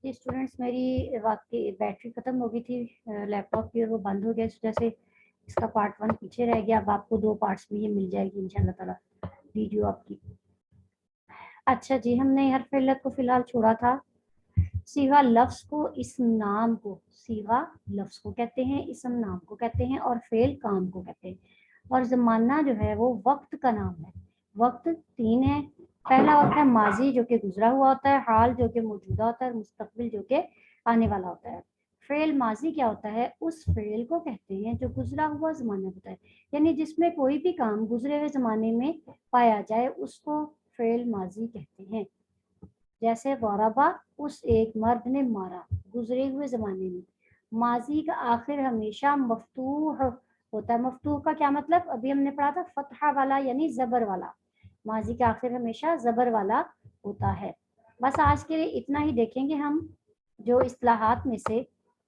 जी students, मेरी वाकई battery ख़त्म हो गई थी लैपटॉप की और वो बंद हो गया, इस वजह से इसका पार्ट 1 पीछे रह गया। अब आपको 2 पार्ट्स में ये मिल जाएगी इंशाल्लाह ताला वीडियो आपकी। अच्छा जी, हमने हर इल्लत को फ़िलहाल छोड़ा था। सीगा लफ्ज़ को, इस्म नाम को, सीगा लफ्ज़ को कहते हैं, इस्म नाम को कहते हैं और फ़ेल काम को कहते हैं। और ज़माना जो है वो वक्त का नाम है। वक्त 3 है। पहला होता है माजी जो कि गुजरा हुआ होता है, हाल जो कि मौजूदा होता है और मुस्तकबिल जो कि आने वाला होता है। फ़ेल माजी क्या होता है? उस फ़ेल को कहते हैं जो गुजरा हुआ ज़माना होता है, यानी जिसमें कोई भी काम गुजरे हुए ज़माने में पाया जाए उसको फ़ेल माजी कहते हैं। जैसे ज़रबा, उस एक मर्द ने मारा, गुजरे हुए ज़माने में। माजी का आखिर हमेशा मफ्तूह होता है। मफ्तूह का क्या मतलब? अभी हमने पढ़ा था फतहा वाला यानी ज़बर वाला। माजी का आखिर हमेशा ज़बर वाला होता है। बस आज के लिए इतना ही देखेंगे हम, जो इस्तिलाहात में से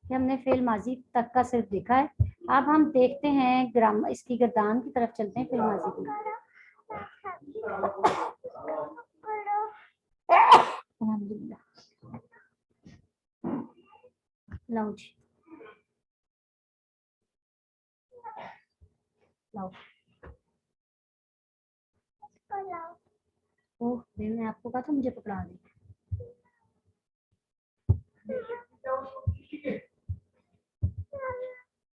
कि हमने फ़ेल माजी तक का सिर्फ देखा है। अब हम देखते हैं ग्रामर, इसकी गर्दान की तरफ चलते हैं फ़ेल माजी की। अल्हम्दुलिल्लाह। लाओ जी, लाओ। ओह, मैंने आपको कहा था मुझे पकड़ा दे।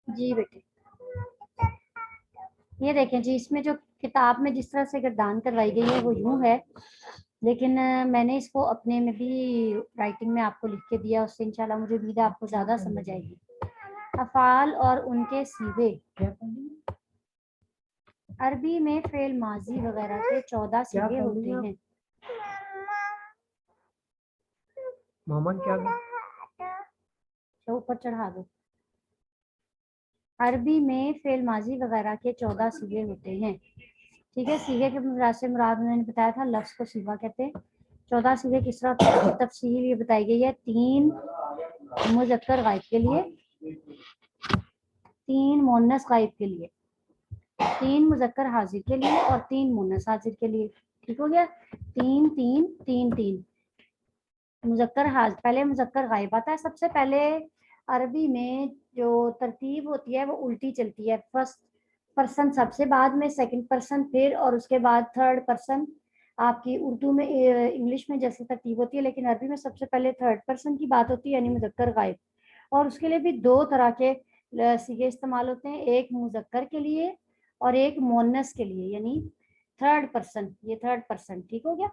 जी बेटे, ये देखें जी, इसमें जो किताब में जिस तरह से गर्दान करवाई गई है वो यूं है, लेकिन मैंने इसको अपने में भी राइटिंग में आपको लिख के दिया, उससे इंशाल्लाह मुझे उम्मीद है आपको ज़्यादा समझ आएगी। अफ़ाल और उनके सीगे। अरबी में फ़ेल माजी वगैरह के 14 सीगे होते हैं। मामा क्या तो ऊपर चढ़ा दो। अरबी में फ़ेल माजी वगैरह के 14 सीगे होते हैं। ठीक है, सीगे के से मुराद मैंने बताया था, लफ्ज़ को सीगा कहते हैं। 14 सीगे किस तरह की तफसील ये बताई गई है। 3 मुज़क्कर गायब के लिए, 3 मुअन्नस गायब के लिए, 3 मुज़क्कर हाजिर के लिए और 3 मुअन्नस हाजिर के लिए। ठीक हो गया? 3 3 3 3 मुज़क्कर हाजिर, पहले मुज़क्कर गायब आता है सबसे पहले। अरबी में जो तरतीब होती है वो उल्टी चलती है, फर्स्ट पर्सन सबसे बाद में, सेकंड पर्सन फिर, और उसके बाद थर्ड पर्सन। आपकी उर्दू में इंग्लिश में जैसी तरतीब होती है, लेकिन अरबी में सबसे पहले थर्ड पर्सन की बात होती है यानी मुज़क्कर गायब। और उसके लिए भी 2 तरह के सीगे इस्तेमाल होते हैं, एक मुज़क्कर के लिए और एक मुअन्नस के लिए, यानी थर्ड पर्सन, ये थर्ड पर्सन। ठीक हो गया?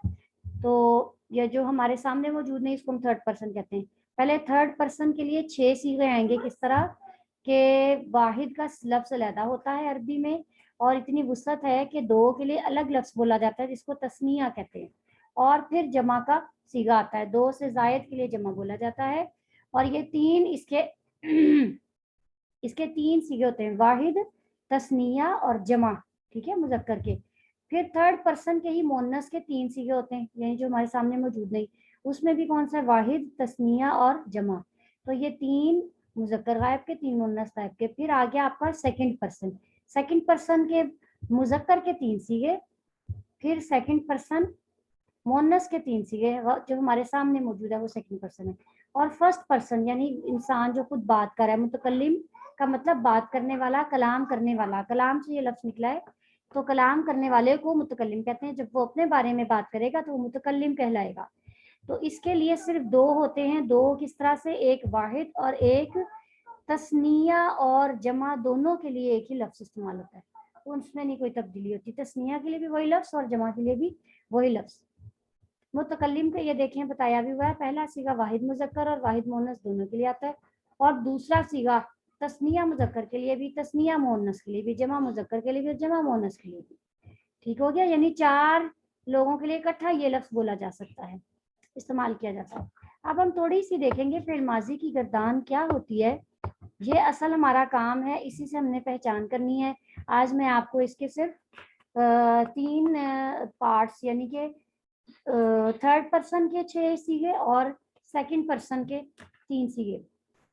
तो ये जो हमारे सामने मौजूद नहीं, इसको हम थर्ड पर्सन कहते हैं। पहले थर्ड पर्सन के लिए 6 सीगे आएंगे। किस तरह के? वाहिद का लफ्ज़ अलहदा होता है अरबी में, और इतनी वुसअत है कि 2 के लिए अलग लफ्ज़ बोला जाता है जिसको तस्निया कहते हैं। और फिर जमा का सीगा आता है, 2 से ज़ायद के लिए जमा बोला जाता है। और ये 3 इसके इसके 3 सीगे होते हैं, वाहिद, तस्निया और जमा। ठीक है, मुज़क्कर के। फिर थर्ड पर्सन के ही मोनस के 3 सीगे होते हैं, यानी जो हमारे सामने मौजूद नहीं, उसमें भी कौन सा है? वाहिद, तस्निया और जमा। तो ये 3 मुज़क्कर गायब के, 3 मुन्नस गायब के। फिर आ गया आपका सेकंड पर्सन। सेकंड पर्सन के मुज़क्कर के 3 सीगे, फिर सेकंड पर्सन मोनस के 3 सीगे, जो हमारे सामने मौजूद है वो सेकंड पर्सन है। और फर्स्ट पर्सन यानी इंसान जो खुद बात कर रहा है, मुतकल्लिम का मतलब बात करने वाला, कलाम करने वाला, कलाम से ये लफ्ज़ निकला है। तो कलाम करने वाले को मुतकल्लिम कहते हैं। जब वो अपने बारे में बात करेगा तो वो मुतकल्लिम कहलाएगा। तो इसके लिए सिर्फ 2 होते हैं। 2 किस तरह से? एक वाहिद और एक तस्निया और जमा, दोनों के लिए एक ही लफ्ज़ इस्तेमाल होता है, उसमें नहीं कोई तब्दीली होती। तस्निया के लिए भी वही लफ्ज़ और जमा के लिए भी वही लफ्ज़। मुतकल्लिम का ये देखें बताया भी हुआ है, पहला सीगा वाहिद मुज़क्कर और वाहिद मुअन्नस दोनों के लिए आता है, और दूसरा सीगा तस्निया मुज़क्कर के लिए भी, तस्निया मुअन्नस के लिए भी, जमा मुज़क्कर के लिए भी, जमा मुअन्नस के लिए भी। ठीक हो गया? यानी 4 लोगों के लिए इकट्ठा ये लफ्ज़ बोला जा सकता है, इस्तेमाल किया जाता है। अब हम थोड़ी सी देखेंगे फ़िल माजी की गर्दान क्या होती है। ये असल हमारा काम है, इसी से हमने पहचान करनी है। आज मैं आपको इसके सिर्फ 3 पार्ट्स यानी कि थर्ड पर्सन के 6 सीगे और सेकंड पर्सन के 3 सीगे,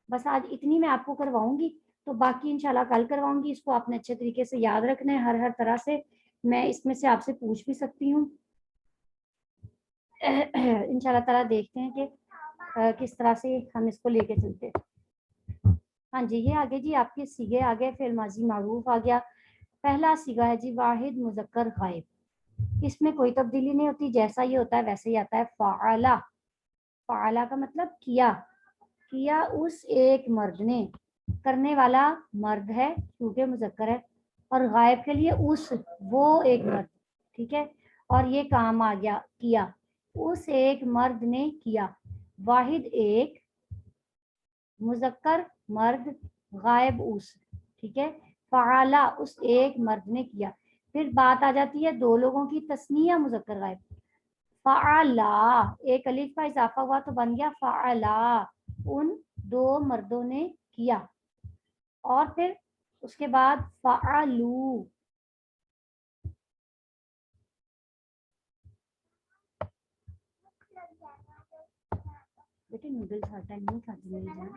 बस आज इतनी मैं आपको करवाऊंगी। तो बाकी इंशाल्लाह कल करवाऊंगी। इसको आपने अच्छे तरीके से याद रखना है, हर तरह से मैं इसमें से आपसे पूछ भी सकती हूँ। इंशाल्लाह ताला देखते हैं कि किस तरह से हम इसको लेके चलते हैं। हाँ जी, ये आगे जी आपके सीगे आ गए, फिर माजी मारूफ आ गया। पहला सीगा है जी वाहिद मुजक्कर गायब, इसमें कोई तब्दीली नहीं होती, जैसा ये होता है वैसे ही आता है। फ़अला, फ़अला का मतलब किया, किया उस एक मर्द ने, करने वाला मर्द है क्योंकि मुजक्कर है, और गायब के लिए उस, वो एक मर्द, ठीक है। और ये काम आ गया किया, उस एक मर्द ने किया। वाहिद एक, मुजक्कर मर्द, गायब उस, ठीक है। फ़अला उस एक मर्द ने किया। फिर बात आ जाती है दो लोगों की, तस्निया मुजक्कर गायब। फ़अला, एक अलिफ का इजाफा हुआ तो बन गया फ़अला, उन दो मर्दों ने किया। और फिर उसके बाद फ़अलू, बेटे नूडल्स हर टाइम नहीं खाती मेरी जान।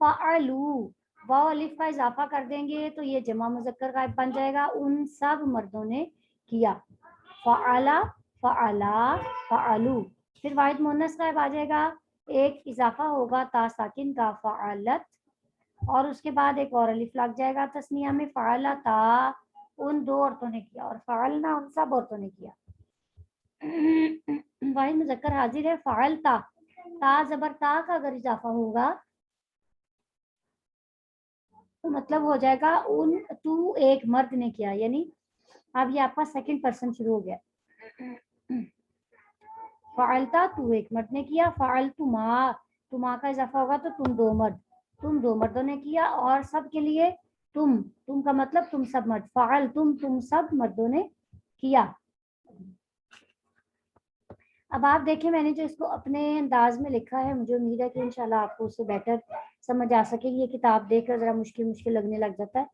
फ़अलू, वाव अलिफ का इजाफा कर देंगे तो ये जमा मुजक्कर गायब बन जाएगा, उन सब मर्दों ने किया। फ़अला, फ़अला, फ़अलू। फिर वाहिद मुन्नस गायब आ जाएगा, एक इजाफा होगा ता साकिन का, फ़अलत, और उसके बाद एक और अलिफ लग जाएगा तस्निया में, फ़अलता, उन दो औरतों ने किया, और फ़अलना उन सब औरतों ने किया। वाहिद मुजक्कर हाजिर है फ़अलता, ता जबर ता का अगर इजाफा होगा तो मतलब हो जाएगा उन, तू एक मर्द ने किया, यानी अब ये आपका सेकंड पर्सन शुरू हो गया। फ़अलता तू एक मर्द ने किया, फ़अलतुमा, तुमा का इजाफा होगा तो तुम दो मर्द, तुम दो मर्दों ने किया, और सब के लिए तुम का मतलब तुम सब मर्द, फ़अल तुम सब मर्दों ने किया। अब आप देखें मैंने जो इसको अपने अंदाज में लिखा है, मुझे उम्मीद है कि इंशाल्लाह आपको उससे बेटर समझ आ सकेगी। ये किताब देखकर जरा मुश्किल मुश्किल लगने लग जाता है।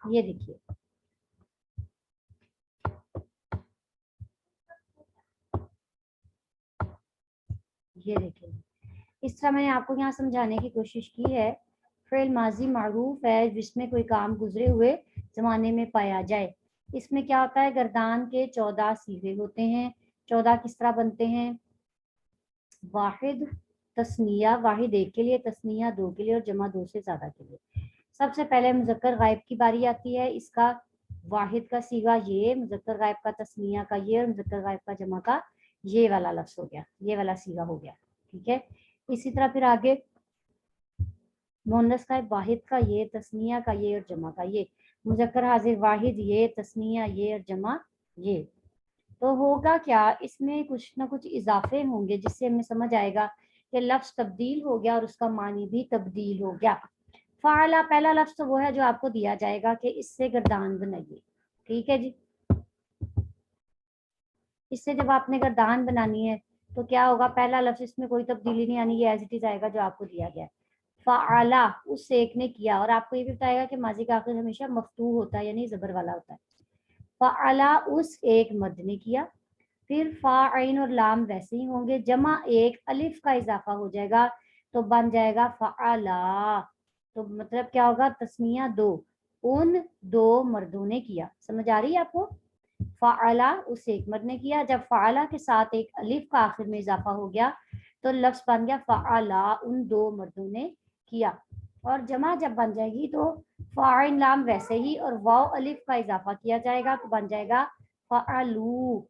ये देखिए, ये देखिए, इस तरह मैंने आपको यहाँ समझाने की कोशिश की है। फ़िल माजी मारूफ है जिसमें कोई काम गुजरे हुए ज़माने में पाया जाए। इसमें क्या होता है, गर्दान के 14 सीगे होते हैं। 14 किस तरह बनते हैं? वाहिद तस्निया, वाहिद एक के लिए, तस्निया दो के लिए, और जमा दो से ज़्यादा के लिए। सबसे पहले मुजक्कर गायब की बारी आती है। इसका वाहिद का सीगा ये, मुजक्कर गायब का तस्निया का ये, और मुजक्कर गायब का जमा का ये वाला लफ्ज़ हो गया, ये वाला सीगा हो गया, ठीक है। इसी तरह फिर आगे मुअन्नस का वाहिद का ये, तस्निया का ये, और जमा का ये। मुजक्कर हाजिर वाहिद ये, तस्निया ये, और जमा ये। तो होगा क्या, इसमें कुछ ना कुछ इजाफे होंगे जिससे हमें समझ आएगा कि लफ्ज़ तब्दील हो गया और उसका मानी भी तब्दील हो गया। फ़अला पहला लफ्ज़ तो वो है जो आपको दिया जाएगा कि इससे गर्दान बनाइए, ठीक है जी। इससे जब आपने गर्दान बनानी है तो क्या होगा, पहला लफ्ज़ इसमें कोई तब्दीली नहीं आनी, ये एज इट इज आएगा जो आपको दिया गया है। फ़अला उस एक ने किया, और आपको ये भी बताएगा कि माजी का आखिर हमेशा मफ्तूह होता है, यानी ज़बर वाला होता है। फ़अला उस एक मर्द ने किया। फिर फ़ा आइन और लाम वैसे ही होंगे, जमा एक अलिफ का इजाफा हो जाएगा तो बन जाएगा फ़अला। तो मतलब क्या होगा, तस्निया दो, उन दो मर्दों ने किया। समझ आ रही है आपको? फ़अला उस एक मर्द ने किया, जब फ़अला के साथ एक अलिफ का आखिर में इजाफा हो गया तो लफ्ज़ बन गया फ़अला, उन दो मर्दों ने किया। और जमा जब बन जाएगी तो फ़ाइन लाम वैसे ही, और वाव अलिफ का इजाफा किया जाएगा तो बन जाएगा फ़अलू।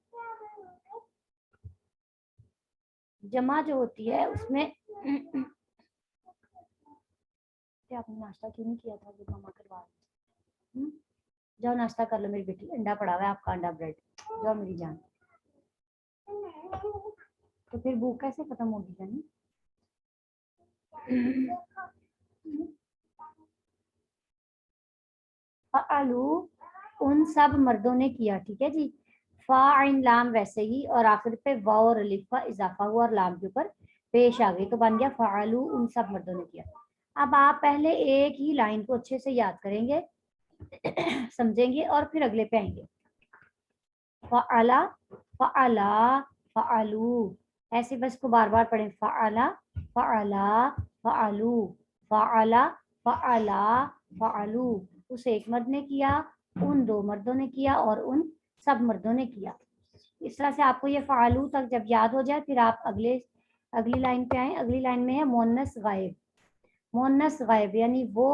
जमा जो होती है उसमें आपने नाश्ता क्यों नहीं किया था, जो मामा करवा रही? जाओ नाश्ता कर लो मेरी बेटी, अंडा पड़ा हुआ है आपका, अंडा ब्रेड, जाओ मेरी जान। तो फिर भूख कैसे खत्म होगी जानी? फ़अलू उन सब मर्दों ने किया, ठीक है जी। फ़ाइन लाम वैसे ही, और आखिर पे वाव और अलिफ का इजाफा हुआ और लाम के ऊपर पेश आ गई तो बन गया फ़अलू, उन सब मर्दों ने किया। अब आप पहले एक ही लाइन को अच्छे से याद करेंगे, समझेंगे, और फिर अगले पे आएंगे। फ़अला, फ़अला, फ़अलू, ऐसे बस को बार बार पढ़ें। फ़अला, फ़अला, फ़अलू, फ़अला, फ़अला, फ़अलू, उस एक मर्द ने किया, उन दो मर्दों ने किया और उन सब मर्दों ने किया। इस तरह से आपको ये फ़ालू तक जब याद हो जाए फिर आप अगली लाइन पे आए। अगली लाइन में है मुअन्नस गायब। मुअन्नस गायब यानी वो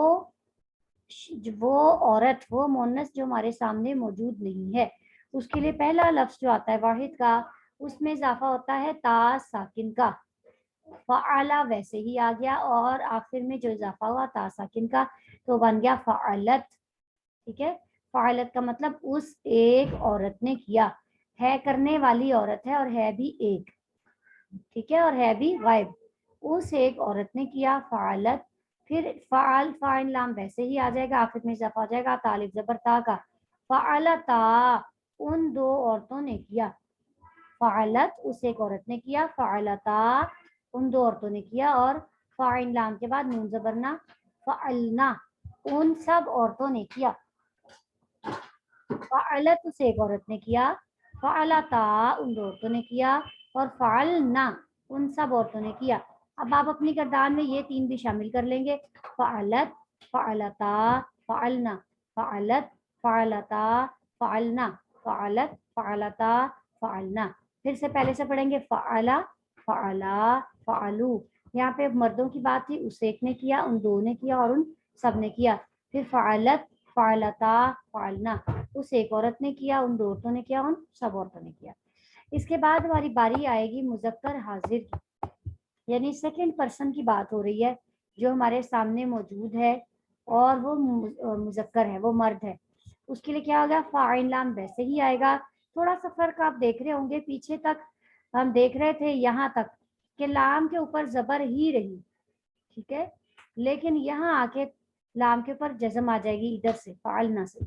औरत, वो मुअन्नस जो हमारे सामने मौजूद नहीं है, उसके लिए पहला लफ्ज जो आता है वाहिद का, उसमें इजाफा होता है ता साकिन का। फ़अला वैसे ही आ गया और आखिर में जो इजाफा हुआ ता साकिन का तो बन गया फ़अलत। ठीक है, फ़अलत का मतलब उस एक औरत ने किया। है करने वाली औरत है और है भी एक, ठीक है, और है भी गायब। उस एक औरत ने किया फ़अलत। फिर फ़अल फ़ाइल लाम वैसे ही आ जाएगा, आखिर में इजाफा हो जाएगा तालिफ ज़बर ता का। फ़अलता उन दो औरतों ने किया। फ़अलत उस एक औरत ने किया, फ़अलता उन दो औरतों ने किया, और फ़ाइल लाम के बाद नून ज़बरना फ़अलना उन सब औरतों ने किया। फ़अलत उस एक औरत ने किया, फ़अलता उन दो औरतों ने किया, और फ़अलना उन सब औरतों ने किया। अब आप अपनी गर्दान में ये तीन भी शामिल कर लेंगे, फ़अलत, फ़अलता, फ़अलना, फ़अलत, फ़अलता, फ़अलना, फ़अलत, फ़अलता, फ़अलना। फिर से पहले से पढ़ेंगे, फ़अला, फ़अला, फ़अलू। यहाँ पे मर्दों की बात थी, उस एक ने किया, उन दो ने किया और उन सब ने किया। फिर फ़अलत, फ़अलता, फ़अलना उस एक औरत ने किया, उन दो औरतों ने किया, उन सब औरतों ने किया। इसके बाद हमारी बारी आएगी मुज़क्कर हाजिर की, यानी सेकंड पर्सन की बात हो रही है जो हमारे सामने मौजूद है और वो मुज़क्कर है, वो मर्द है। उसके लिए क्या होगा, फ़ाइल लाम वैसे ही आएगा। थोड़ा सा फर्क आप देख रहे होंगे, पीछे तक हम देख रहे थे यहाँ तक कि लाम के ऊपर जबर ही रही, ठीक है, लेकिन यहाँ आके लाम के ऊपर जज़म आ जाएगी इधर से फ़ालना से,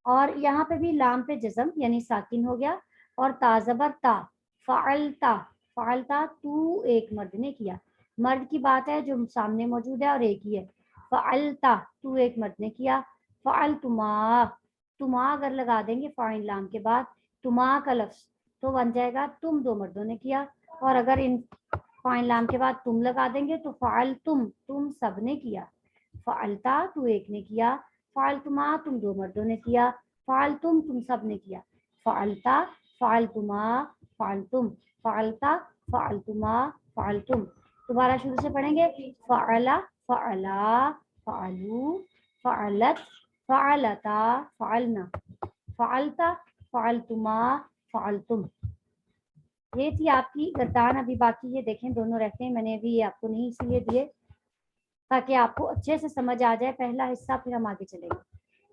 और यहाँ पे भी लाम पे जज़म यानी साकिन हो गया, और ताज़बर ता फ़अलता, फ़अलता तू एक मर्द ने किया। मर्द की बात है जो सामने मौजूद है और एक ही है। फ़अलता तू एक मर्द ने किया। फ़अलतुमा, तुमा अगर लगा देंगे फ़ाइल लाम के बाद तुमा का लफ्ज़ तो बन जाएगा तुम दो मर्दों ने किया, और अगर इन फ़ाइल लाम के बाद तुम लगा देंगे तो फ़अल तुम सब ने किया। फ़अलता तू एक ने किया, फ़अलतुमा तुम दो मर्दों ने किया, फ़अलतुम तुम सब ने किया। फ़अलता, फ़अलतुमा, फ़अलतुम, फ़अलता, फ़अलतुमा, फ़अलतुम। दोबारा शुरू से पढ़ेंगे, फ़अला, फ़अला, फ़अलू, फ़अलत, फ़अलता, फ़अलना, फ़अलता, फ़अलतुमा, फ़अलतुम। ये थी आपकी गर्दान। अभी बाकी ये देखें दोनों रहते हैं, मैंने अभी ये आपको नहीं इसलिए दिए ताकि आपको अच्छे से समझ आ जाए पहला हिस्सा, फिर हम आगे चलेंगे।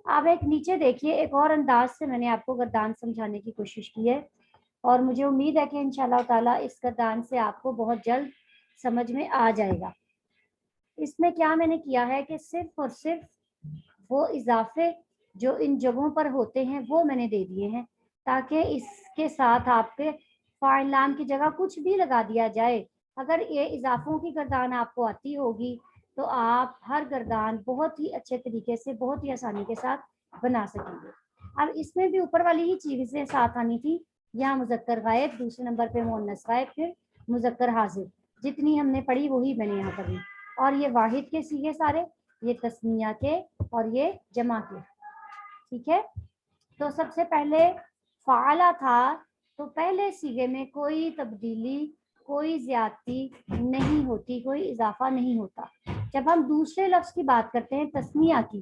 आप एक नीचे देखिए, एक और अंदाज से मैंने आपको गर्दान समझाने की कोशिश की है और मुझे उम्मीद है कि इंशाल्लाह ताला इस गर्दान से आपको बहुत जल्द समझ में आ जाएगा। इसमें क्या मैंने किया है कि सिर्फ और सिर्फ वो इजाफे जो इन जगहों पर होते हैं वो मैंने दे दिए हैं, ताकि इसके साथ आपके फ़ाइल लाम की जगह कुछ भी लगा दिया जाए। अगर ये इजाफों की गर्दान आपको आती होगी तो आप हर गर्दान बहुत ही अच्छे तरीके से, बहुत ही आसानी के साथ बना सकेंगे। अब इसमें भी ऊपर वाली ही चीज़ें साथ आनी थी, यहाँ मुज़क्कर गायब, दूसरे नंबर पे मुअन्नस गायब, फिर मुज़क्कर हाजिर। जितनी हमने पढ़ी वही मैंने यहाँ पढ़ी, और ये वाहिद के सीगे सारे, ये तस्निया के और ये जमा के, ठीक है। तो सबसे पहले फ़ाला था, तो पहले सीगे में कोई तब्दीली, कोई ज्यादती नहीं होती, कोई इजाफा नहीं होता। जब हम दूसरे लफ्ज की बात करते हैं तस्निया की,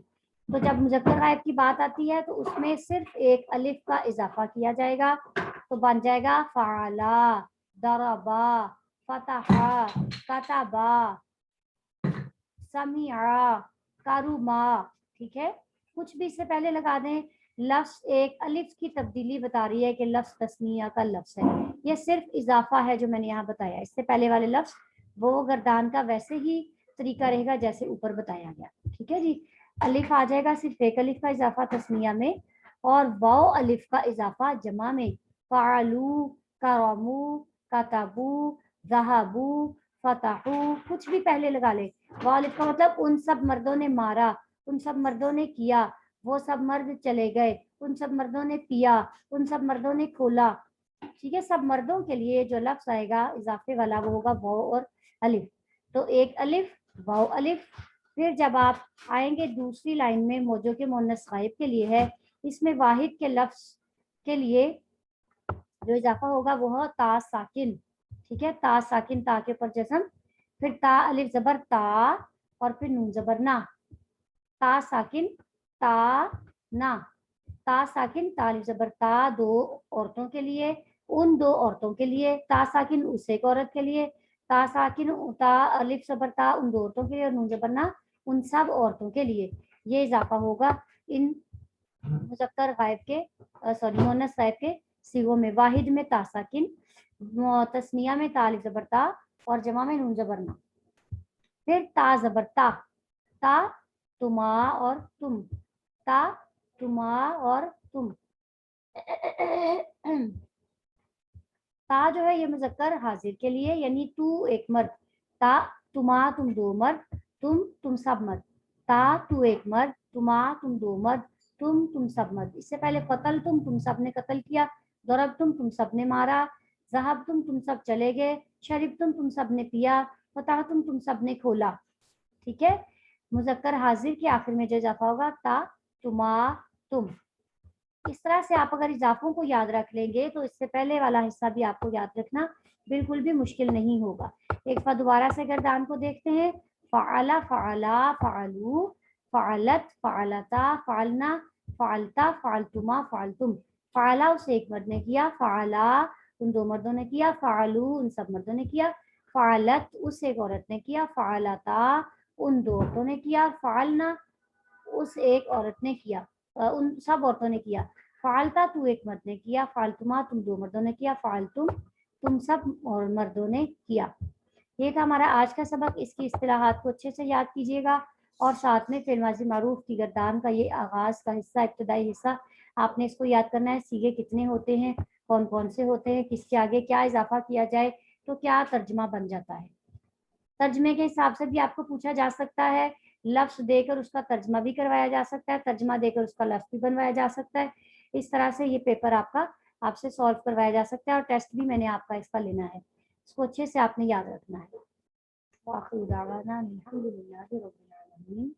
तो जब मुज़क्कर गायब की बात आती है तो उसमें सिर्फ एक अलिफ का इजाफा किया जाएगा, तो बन जाएगा फ़ाला, दरबा, फतहा, कतबा, समिया, कारुमा, ठीक है। कुछ भी इससे पहले लगा दें, लफ्ज एक अलिफ की तब्दीली बता रही है कि लफ्ज तस्निया का लफ्ज है, ये सिर्फ इजाफा है जो मैंने यहाँ बताया। इससे पहले वाले लफ्ज वो गर्दान का वैसे ही तरीका रहेगा जैसे ऊपर बताया गया, ठीक है जी। अलिफ आ जाएगा, सिर्फ एक अलिफ का इजाफा तस्निया में, और वाओ अलिफ का इजाफा जमा में, फ़अलू, करमू, कतबू, ज़हबू, फतहू, कुछ भी पहले लगा ले। वालिफ का मतलब उन सब मर्दों ने मारा, उन सब मर्दों ने किया, वो सब मर्द चले गए, उन सब मर्दों ने पिया, उन सब मर्दों ने खोला, ठीक है। सब मर्दों के लिए जो लफ्ज आएगा इजाफे वाला वो होगा वाव और अलिफ। तो एक अलिफ, वाव अलिफ, پھر جب آپ آئیں گے دوسری لائن میں موجوں کے مؤنث غائب کے لیے ہے، اس میں واحد کے لفظ کے لیے جو اضافہ ہوگا وہ ہے تا ساکن. ٹھیک ہے، تا ساکن، تا کے اوپر جزم، پھر تا الف زبر تا اور پھر نون زبر نا. تا ساکن تا نا، تا ساکن تا الف زبر تا دو عورتوں کے لیے، ان دو عورتوں کے لیے. تا ساکن اس ایک عورت کے لیے. تا ساکن تا الف زبر تا ان دو عورتوں کے لیے، اور نون زبر نا ان سب عورتوں کے لیے. یہ اضافہ ہوگا ان مذکر غائب کے مؤنث غائب کے صیغوں میں. واحد میں تا ساکن، تثنیہ میں تا الف زبر تا اور جمع میں نون زبر نا. پھر تا زبر تا، تا تما اور تم، تا تما اور تم. تا جو ہے یہ مذکر حاضر کے لیے، یعنی تو ایک مرد. تا تما تم دو مرد، تم سب مرد. تا تو ایک مرد، تما تم دو مرد، تم سب مرد. اس سے پہلے قتل تم سب نے قتل کیا. ضرب تم سب نے مارا. ذہب تم سب چلے گئے. شرب تم سب نے پیا. فتح تم سب نے کھولا. ٹھیک ہے، مذکر حاضر کے آخر میں جو اضافہ ہوگا تا تما تم. اس طرح سے آپ اگر اضافوں کو یاد رکھ لیں گے تو اس سے پہلے والا حصہ بھی آپ کو یاد رکھنا بالکل بھی مشکل نہیں ہوگا. ایک دفعہ دوبارہ سے گردان کو دیکھتے ہیں. فعلا فعلا فعلو فعلت فعلتا فعلنا فعلتا فعلتما فعلتم. فعلا اس ایک مرد نے کیا، فعلا ان دو مردوں نے کیا، فعلو ان سب مردوں نے کیا، فعلت اس ایک عورت نے کیا، فعلتا ان دو عورتوں نے کیا، فعلنا اس ایک عورت نے کیا، ان سب عورتوں نے کیا. فعلتا تو ایک مرد نے کیا، فعلتما تم دو مردوں نے کیا، فعلتم تم سب اور مردوں نے کیا. یہ تھا ہمارا آج کا سبق. اس کی اصطلاحات کو اچھے سے یاد کیجیے گا، اور ساتھ میں فعل ماضی معروف کی گردان کا یہ آغاز کا حصہ، ابتدائی حصہ آپ نے اس کو یاد کرنا ہے. سیغے کتنے ہوتے ہیں، کون کون سے ہوتے ہیں، کس کے آگے کیا اضافہ کیا جائے تو کیا ترجمہ بن جاتا ہے. ترجمے کے حساب سے بھی آپ کو پوچھا جا سکتا ہے، لفظ دے کر اس کا ترجمہ بھی کروایا جا سکتا ہے، ترجمہ دے کر اس کا لفظ بھی بنوایا جا سکتا ہے. اس طرح سے یہ پیپر آپ سے سالو کروایا جا سکتا ہے، اور ٹیسٹ بھی میں نے آپ کا اس کا لینا ہے. اس کو اچھے سے آپ نے یاد رکھنا ہے. وآخر دعوانا الحمدللہ رب العالمین.